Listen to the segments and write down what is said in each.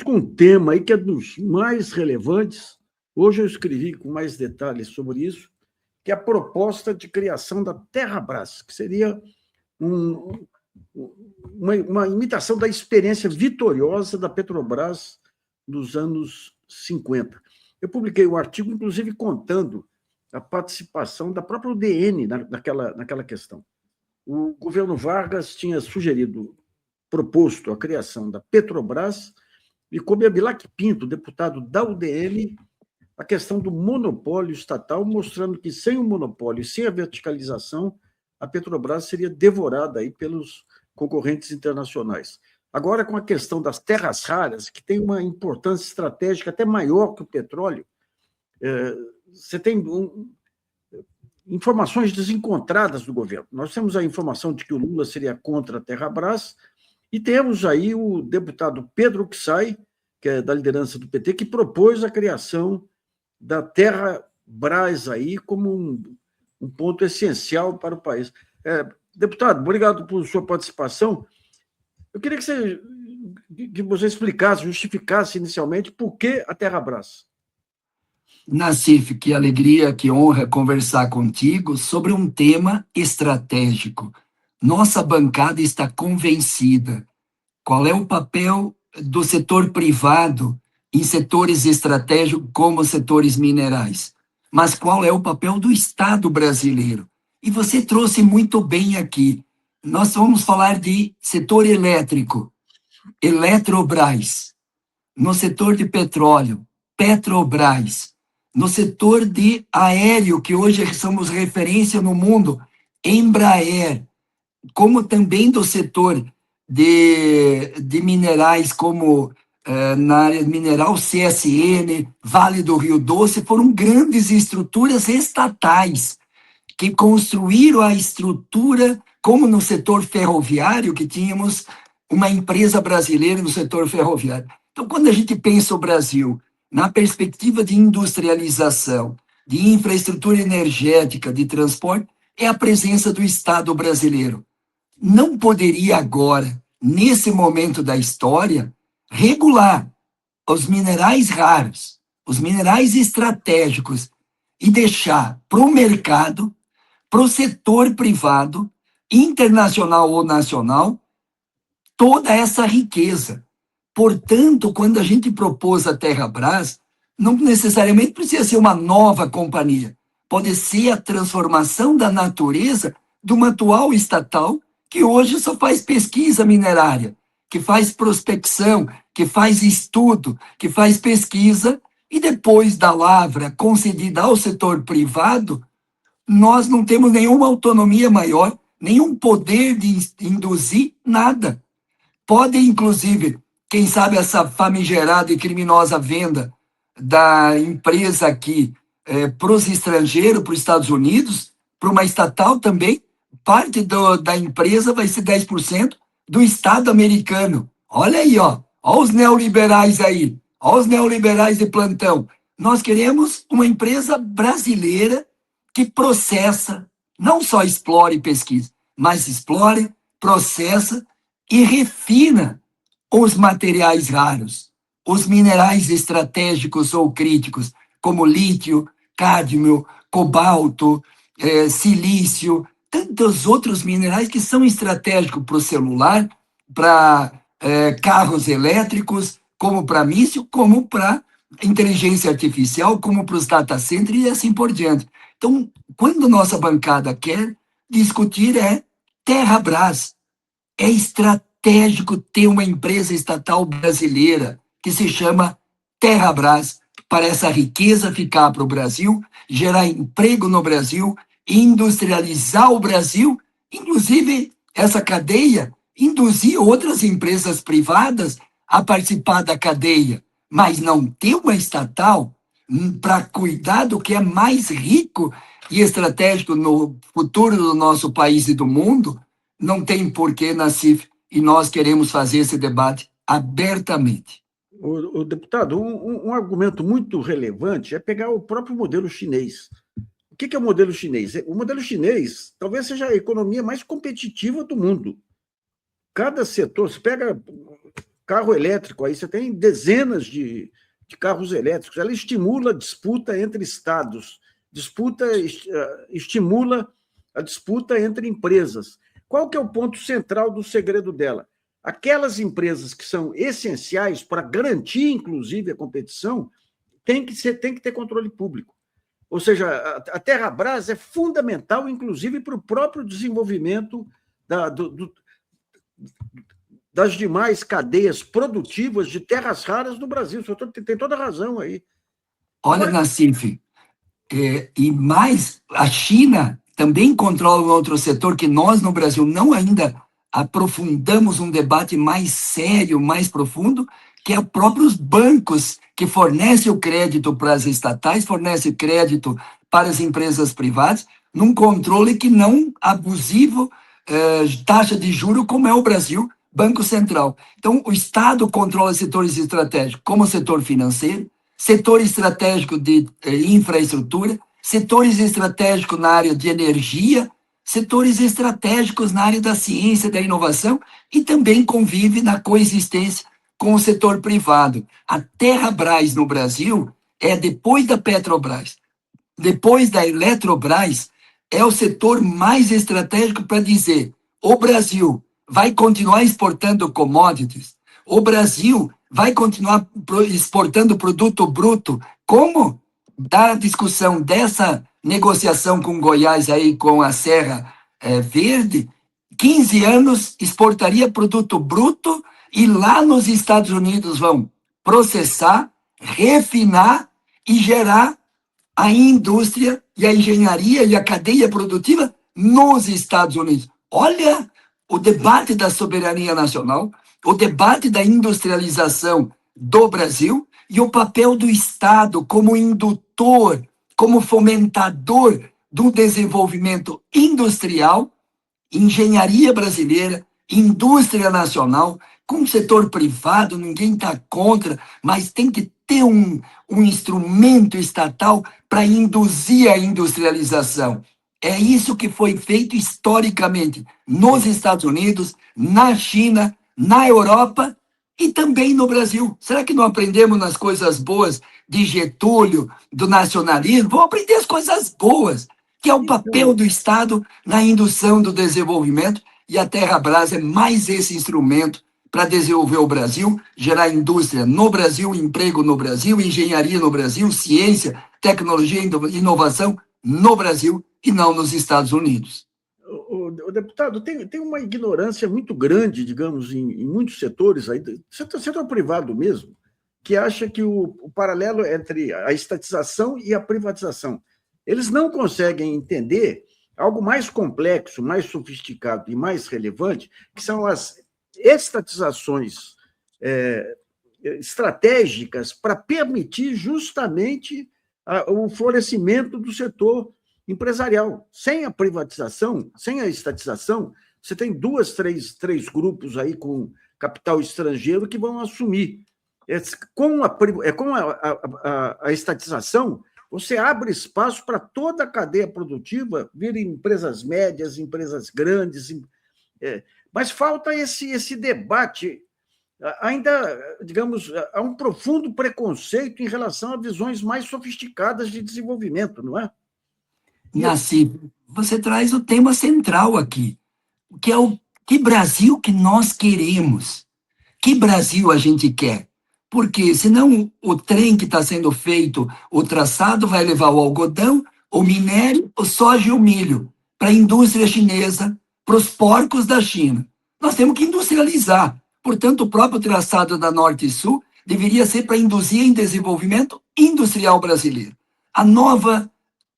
com um tema aí que é dos mais relevantes. Hoje eu escrevi com mais detalhes sobre isso, que é a proposta de criação da Terrabras, que seria um, uma imitação da experiência vitoriosa da Petrobras nos anos 50. Eu publiquei um artigo, inclusive, contando a participação da própria UDN naquela questão. O governo Vargas tinha proposto a criação da Petrobras, e coube a Bilac Pinto, deputado da UDN, a questão do monopólio estatal, mostrando que sem o monopólio e sem a verticalização, a Petrobras seria devorada aí pelos concorrentes internacionais. Agora, com a questão das terras raras, que tem uma importância estratégica até maior que o petróleo, você tem informações desencontradas do governo. Nós temos a informação de que o Lula seria contra a Terrabras, e temos aí o deputado Pedro Xay, que é da liderança do PT, que propôs a criação da Terrabras aí como um ponto essencial para o país. Deputado, obrigado por sua participação. Eu queria que você explicasse, justificasse inicialmente por que a Terrabras. Nassif, que alegria, que honra conversar contigo sobre um tema estratégico. Nossa bancada está convencida. Qual é o papel do setor privado em setores estratégicos como os setores minerais? Mas qual é o papel do Estado brasileiro? E você trouxe muito bem aqui. Nós vamos falar de setor elétrico, Eletrobras. No setor de petróleo, Petrobras. No setor de aéreo, que hoje somos referência no mundo, Embraer. Como também do setor de minerais, como na área mineral CSN, Vale do Rio Doce, foram grandes estruturas estatais que construíram a estrutura, como no setor ferroviário, que tínhamos uma empresa brasileira no setor ferroviário. Então, quando a gente pensa o Brasil na perspectiva de industrialização, de infraestrutura energética, de transporte, é a presença do Estado brasileiro. Não poderia agora, nesse momento da história, regular os minerais raros, os minerais estratégicos e deixar para o mercado, para o setor privado, internacional ou nacional, toda essa riqueza. Portanto, quando a gente propôs a Terrabras, não necessariamente precisa ser uma nova companhia, pode ser a transformação da natureza de uma atual estatal que hoje só faz pesquisa minerária, que faz prospecção, que faz estudo, que faz pesquisa, e depois da lavra concedida ao setor privado, nós não temos nenhuma autonomia maior, nenhum poder de induzir nada. Pode, inclusive, quem sabe essa famigerada e criminosa venda da empresa aqui para os estrangeiros, para os Estados Unidos, para uma estatal também, parte da empresa vai ser 10% do Estado americano. Olha aí, ó os neoliberais aí, ó os neoliberais de plantão. Nós queremos uma empresa brasileira que processa, não só explore e pesquisa, mas explore, processa e refina os materiais raros, os minerais estratégicos ou críticos, como lítio, cádmio, cobalto, silício, tantos outros minerais que são estratégicos para o celular, para carros elétricos, como para míssil, como para inteligência artificial, como para os data centers e assim por diante. Então, quando nossa bancada quer discutir Terrabras, é estratégico ter uma empresa estatal brasileira que se chama Terrabras, para essa riqueza ficar para o Brasil, gerar emprego no Brasil, industrializar o Brasil, inclusive essa cadeia, induzir outras empresas privadas a participar da cadeia, mas não ter uma estatal para cuidar do que é mais rico e estratégico no futuro do nosso país e do mundo, não tem porquê, Nassif, e nós queremos fazer esse debate abertamente. O deputado, um argumento muito relevante é pegar o próprio modelo chinês. O que é o modelo chinês? O modelo chinês talvez seja a economia mais competitiva do mundo. Cada setor, você pega carro elétrico, aí você tem dezenas de carros elétricos, ela estimula a disputa entre estados, estimula a disputa entre empresas. Qual que é o ponto central do segredo dela? Aquelas empresas que são essenciais para garantir, inclusive, a competição, tem que ter controle público. Ou seja, a Terrabras é fundamental, inclusive, para o próprio desenvolvimento das demais cadeias produtivas de terras raras no Brasil. O senhor tem toda a razão aí. Olha, Nassif, e mais, a China também controla um outro setor que nós, no Brasil, não ainda aprofundamos um debate mais sério, mais profundo, que é os próprios bancos que fornecem o crédito para as estatais, fornecem crédito para as empresas privadas, num controle que não abusivo, taxa de juros, como é o Brasil, Banco Central. Então, o Estado controla setores estratégicos, como o setor financeiro, setor estratégico de infraestrutura, setores estratégicos na área de energia, setores estratégicos na área da ciência, da inovação, e também convive na coexistência com o setor privado. A Terrabras no Brasil é, depois da Petrobras, depois da Eletrobras, é o setor mais estratégico para dizer: o Brasil vai continuar exportando commodities, o Brasil vai continuar exportando produto bruto. Como? Da discussão dessa negociação com Goiás, aí, com a Serra Verde, 15 anos exportaria produto bruto e lá nos Estados Unidos vão processar, refinar e gerar a indústria e a engenharia e a cadeia produtiva nos Estados Unidos. Olha o debate da soberania nacional, o debate da industrialização do Brasil e o papel do Estado como indutor, como fomentador do desenvolvimento industrial, engenharia brasileira, indústria nacional, com o setor privado, ninguém está contra, mas tem que ter um instrumento estatal para induzir a industrialização. É isso que foi feito historicamente nos Estados Unidos, na China, na Europa e também no Brasil. Será que não aprendemos nas coisas boas de Getúlio, do nacionalismo? Vamos aprender as coisas boas, que é o papel do Estado na indução do desenvolvimento, e a Terrabras é mais esse instrumento para desenvolver o Brasil, gerar indústria no Brasil, emprego no Brasil, engenharia no Brasil, ciência, tecnologia e inovação no Brasil e não nos Estados Unidos. O deputado, tem uma ignorância muito grande, digamos, em muitos setores, aí, setor privado mesmo, que acha que o paralelo entre a estatização e a privatização. Eles não conseguem entender algo mais complexo, mais sofisticado e mais relevante, que são as estatizações estratégicas para permitir justamente o florescimento do setor empresarial. Sem a privatização, sem a estatização, você tem três grupos aí com capital estrangeiro que vão assumir. Com a estatização, você abre espaço para toda a cadeia produtiva vir empresas médias, empresas grandes, mas falta esse debate. Ainda, digamos, há um profundo preconceito em relação a visões mais sofisticadas de desenvolvimento, não é? Nassif, você traz o tema central aqui, que é que Brasil que nós queremos, que Brasil a gente quer. Porque senão o trem que está sendo feito, o traçado vai levar o algodão, o minério, o soja e o milho para a indústria chinesa, para os porcos da China. Nós temos que industrializar. Portanto, o próprio traçado da Norte e Sul deveria ser para induzir em desenvolvimento industrial brasileiro. A nova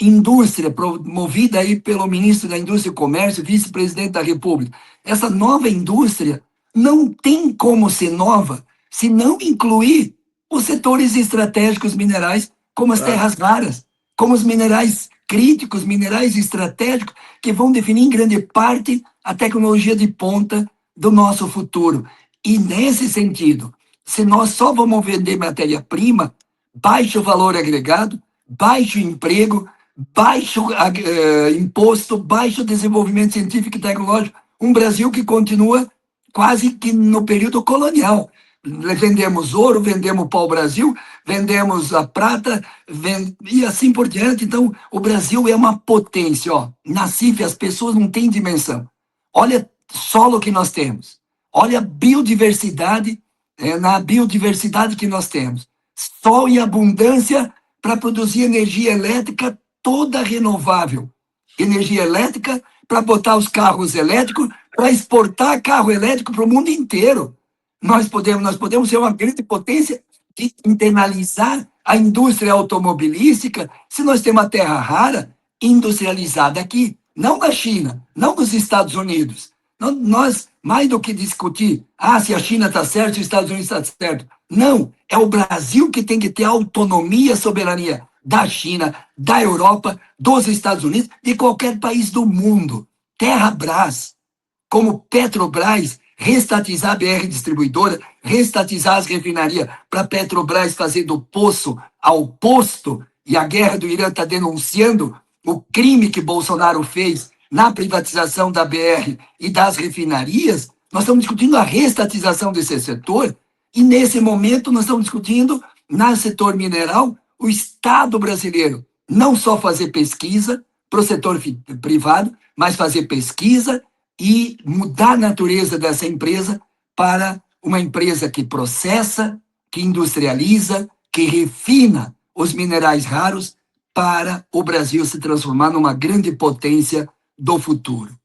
indústria, promovida aí pelo ministro da Indústria e Comércio, vice-presidente da República, essa nova indústria não tem como ser nova se não incluir os setores estratégicos minerais, como as terras raras, como os minerais críticos, minerais estratégicos, que vão definir em grande parte a tecnologia de ponta do nosso futuro. E nesse sentido, se nós só vamos vender matéria-prima, baixo valor agregado, baixo emprego, baixo imposto, baixo desenvolvimento científico e tecnológico, um Brasil que continua quase que no período colonial. vendemos ouro, vendemos pau-brasil, vendemos a prata, e assim por diante. Então, o Brasil é uma potência. Ó. Na CIF, as pessoas não têm dimensão. Olha o solo que nós temos. Olha a biodiversidade, na biodiversidade que nós temos. Sol e abundância para produzir energia elétrica toda renovável. Energia elétrica para botar os carros elétricos, para exportar carro elétrico para o mundo inteiro. Nós podemos ser uma grande potência de internalizar a indústria automobilística se nós temos uma terra rara industrializada aqui, não na China, não nos Estados Unidos. Nós, mais do que discutir, se a China está certa, se os Estados Unidos está certo. Não, é o Brasil que tem que ter autonomia, soberania da China, da Europa, dos Estados Unidos, de qualquer país do mundo. Terrabras, como Petrobras, restatizar a BR Distribuidora, restatizar as refinarias para Petrobras fazer do poço ao posto, e a guerra do Irã está denunciando o crime que Bolsonaro fez na privatização da BR e das refinarias. Nós estamos discutindo a restatização desse setor, e nesse momento nós estamos discutindo, no setor mineral, o Estado brasileiro não só fazer pesquisa para o setor privado, mas fazer pesquisa e mudar a natureza dessa empresa para uma empresa que processa, que industrializa, que refina os minerais raros para o Brasil se transformar numa grande potência do futuro.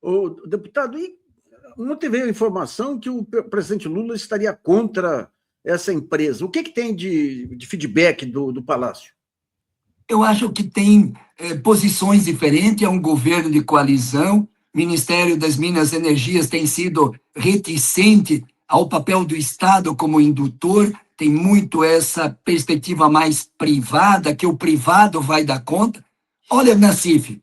O deputado, e ontem veio a informação que o presidente Lula estaria contra essa empresa. O que tem de feedback do Palácio? Eu acho que tem posições diferentes, é um governo de coalizão. O Ministério das Minas e Energias tem sido reticente ao papel do Estado como indutor, tem muito essa perspectiva mais privada, que o privado vai dar conta. Olha, Nassif,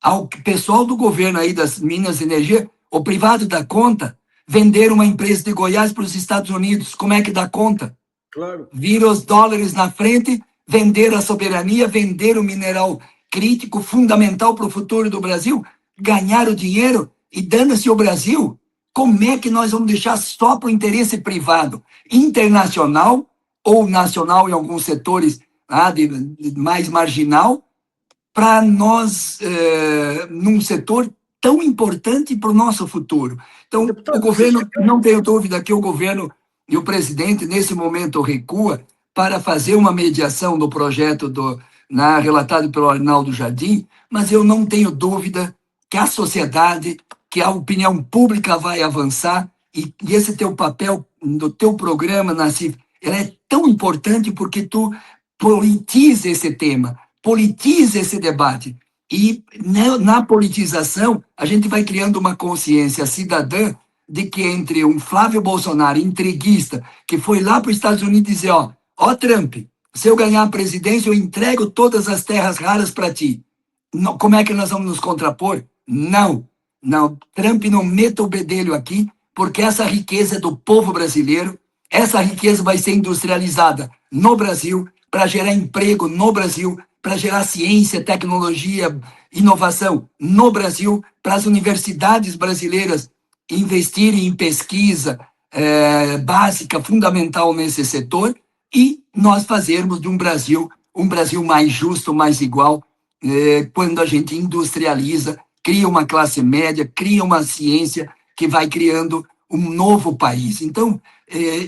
ao pessoal do governo aí das Minas e Energia, o privado dá conta, vender uma empresa de Goiás para os Estados Unidos, como é que dá conta? Claro. Vira os dólares na frente, vender a soberania, vender o mineral crítico, fundamental para o futuro do Brasil, ganhar o dinheiro e dando-se o Brasil. Como é que nós vamos deixar só para o interesse privado, internacional ou nacional em alguns setores de mais marginal, para nós, num setor tão importante para o nosso futuro? Então, deputado, o governo, não tenho dúvida que o governo e o presidente, nesse momento, recua para fazer uma mediação do projeto relatado pelo Arnaldo Jardim, mas eu não tenho dúvida que a sociedade, que a opinião pública vai avançar, e esse teu papel, do teu programa, Nassif, ele é tão importante porque tu politiza esse tema, politiza esse debate, e na politização a gente vai criando uma consciência cidadã de que entre um Flávio Bolsonaro, intriguista, que foi lá para os Estados Unidos dizer, ó Trump, se eu ganhar a presidência, eu entrego todas as terras raras para ti. Não, como é que nós vamos nos contrapor? Não, Trump não meta o bedelho aqui, porque essa riqueza é do povo brasileiro, essa riqueza vai ser industrializada no Brasil, para gerar emprego no Brasil, para gerar ciência, tecnologia, inovação no Brasil, para as universidades brasileiras investirem em pesquisa básica, fundamental nesse setor, e nós fazermos de um Brasil mais justo, mais igual, quando a gente industrializa, cria uma classe média, cria uma ciência que vai criando um novo país. Então,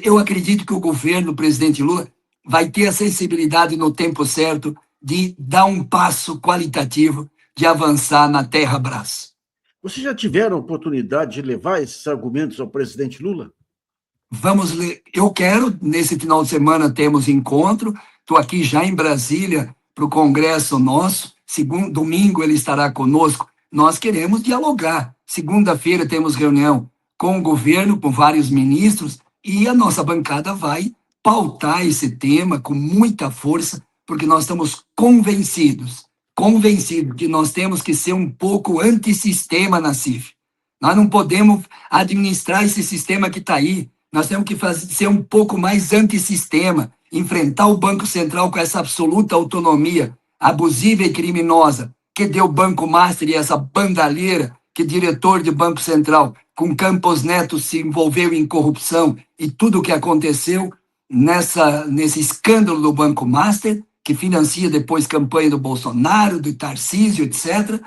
eu acredito que o governo, o presidente Lula, vai ter a sensibilidade no tempo certo de dar um passo qualitativo, de avançar na Terrabras. Vocês já tiveram a oportunidade de levar esses argumentos ao presidente Lula? Vamos ler. Eu quero, nesse final de semana temos encontro, estou aqui já em Brasília para o congresso nosso, domingo ele estará conosco, nós queremos dialogar. Segunda-feira temos reunião com o governo, com vários ministros, e a nossa bancada vai pautar esse tema com muita força, porque nós estamos convencidos que nós temos que ser um pouco antissistema na CIF. Nós não podemos administrar esse sistema que está aí, nós temos que ser um pouco mais antissistema, enfrentar o Banco Central com essa absoluta autonomia abusiva e criminosa que deu o Banco Master e essa bandalheira que diretor de Banco Central com Campos Neto se envolveu em corrupção e tudo o que aconteceu nesse escândalo do Banco Master, que financia depois campanha do Bolsonaro, do Tarcísio, etc.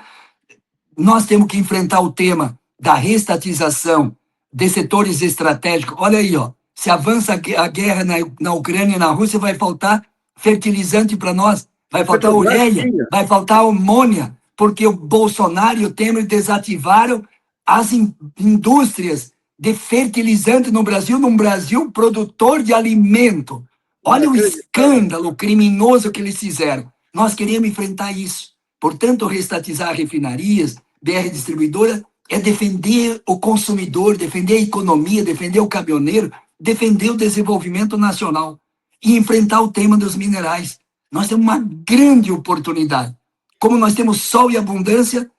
Nós temos que enfrentar o tema da reestatização de setores estratégicos. Olha aí, ó, se avança a guerra na Ucrânia e na Rússia, vai faltar fertilizante para nós, vai faltar ureia, vai faltar amônia, porque o Bolsonaro e o Temer desativaram as indústrias de fertilizante no Brasil, num Brasil produtor de alimento. Olha o escândalo criminoso que eles fizeram. Nós queríamos enfrentar isso. Portanto, reestatizar refinarias, BR Distribuidora, é defender o consumidor, defender a economia, defender o caminhoneiro, defender o desenvolvimento nacional e enfrentar o tema dos minerais. Nós temos uma grande oportunidade. Como nós temos sol e abundância,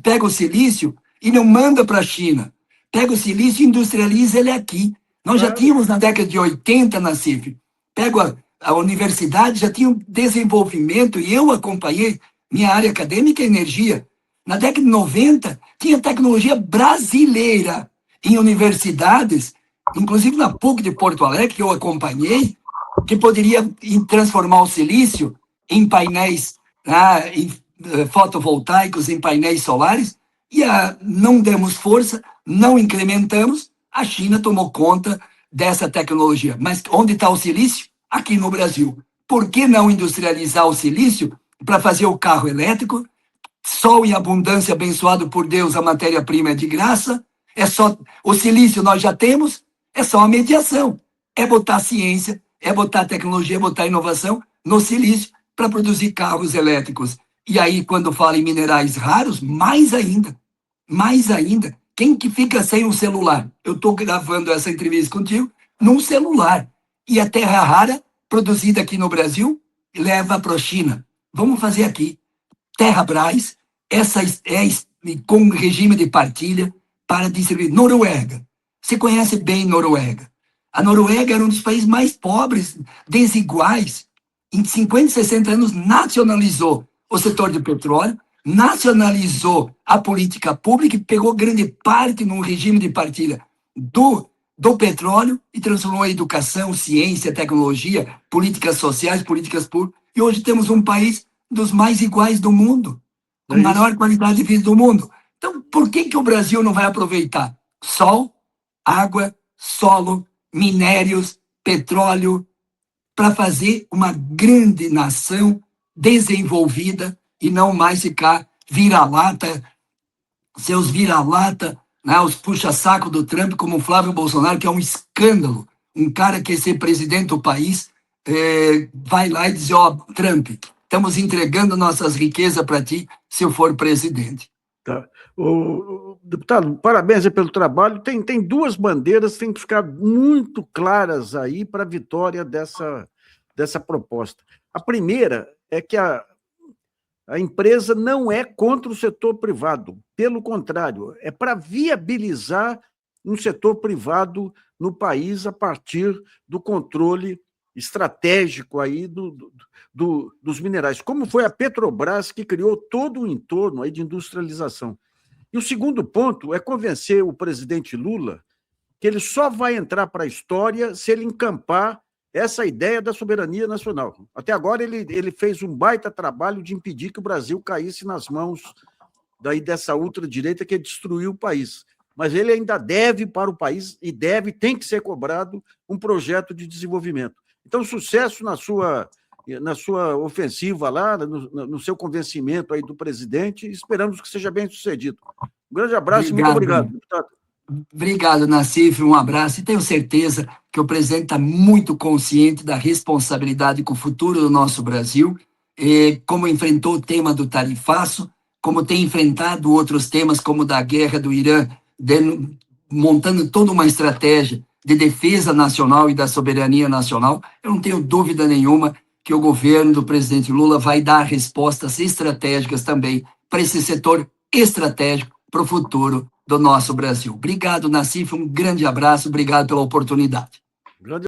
pega o silício e não manda para a China. Pega o silício e industrializa ele aqui. Nós já tínhamos na década de 80 na CIF. Pega a universidade, já tinha um desenvolvimento, e eu acompanhei minha área acadêmica e energia. Na década de 90, tinha tecnologia brasileira em universidades, inclusive na PUC de Porto Alegre, que eu acompanhei, que poderia transformar o silício em painéis fotovoltaicos, em painéis solares, e não demos força, não incrementamos, a China tomou conta dessa tecnologia. Mas onde está o silício? Aqui no Brasil. Por que não industrializar o silício para fazer o carro elétrico? Sol e abundância, abençoado por Deus, a matéria-prima é de graça, é só o silício nós já temos, é só a mediação. É botar ciência, é botar tecnologia, é botar inovação no silício para produzir carros elétricos. E aí, quando fala em minerais raros, mais ainda. Mais ainda. Quem que fica sem um celular? Eu estou gravando essa entrevista contigo num celular. E a terra rara, produzida aqui no Brasil, leva para a China. Vamos fazer aqui. Terrabras, essa é com regime de partilha para distribuir. Noruega. Você conhece bem Noruega. A Noruega era um dos países mais pobres, desiguais. Em 50, 60 anos, nacionalizou o setor de petróleo, nacionalizou a política pública e pegou grande parte num regime de partilha do petróleo e transformou a educação, ciência, tecnologia, políticas sociais, políticas públicas. E hoje temos um país dos mais iguais do mundo, com maior qualidade de vida do mundo. Então, por que o Brasil não vai aproveitar sol, água, solo, minérios, petróleo, para fazer uma grande nação desenvolvida e não mais ficar vira-lata, seus vira-lata, né, os puxa-saco do Trump, como o Flávio Bolsonaro, que é um escândalo. Um cara que quer ser presidente do país, vai lá e diz, Trump, estamos entregando nossas riquezas para ti se eu for presidente. Tá. Deputado, parabéns aí pelo trabalho. Tem duas bandeiras que têm que ficar muito claras aí para a vitória dessa proposta. A primeira é que a empresa não é contra o setor privado, pelo contrário, é para viabilizar um setor privado no país a partir do controle estratégico aí dos minerais, como foi a Petrobras que criou todo o entorno aí de industrialização. E o segundo ponto é convencer o presidente Lula que ele só vai entrar para a história se ele encampar essa ideia da soberania nacional. Até agora ele fez um baita trabalho de impedir que o Brasil caísse nas mãos dessa ultradireita que destruiu o país. Mas ele ainda deve para o país e tem que ser cobrado um projeto de desenvolvimento. Então, sucesso na sua ofensiva lá, no seu convencimento aí do presidente, e esperamos que seja bem sucedido. Um grande abraço e muito obrigado, deputado. Obrigado, Nassif, um abraço. E tenho certeza que o presidente está muito consciente da responsabilidade com o futuro do nosso Brasil, como enfrentou o tema do tarifaço, como tem enfrentado outros temas, como da guerra do Irã, montando toda uma estratégia de defesa nacional e da soberania nacional. Eu não tenho dúvida nenhuma que o governo do presidente Lula vai dar respostas estratégicas também para esse setor estratégico para o futuro do nosso Brasil. Obrigado, Nassif, um grande abraço, obrigado pela oportunidade.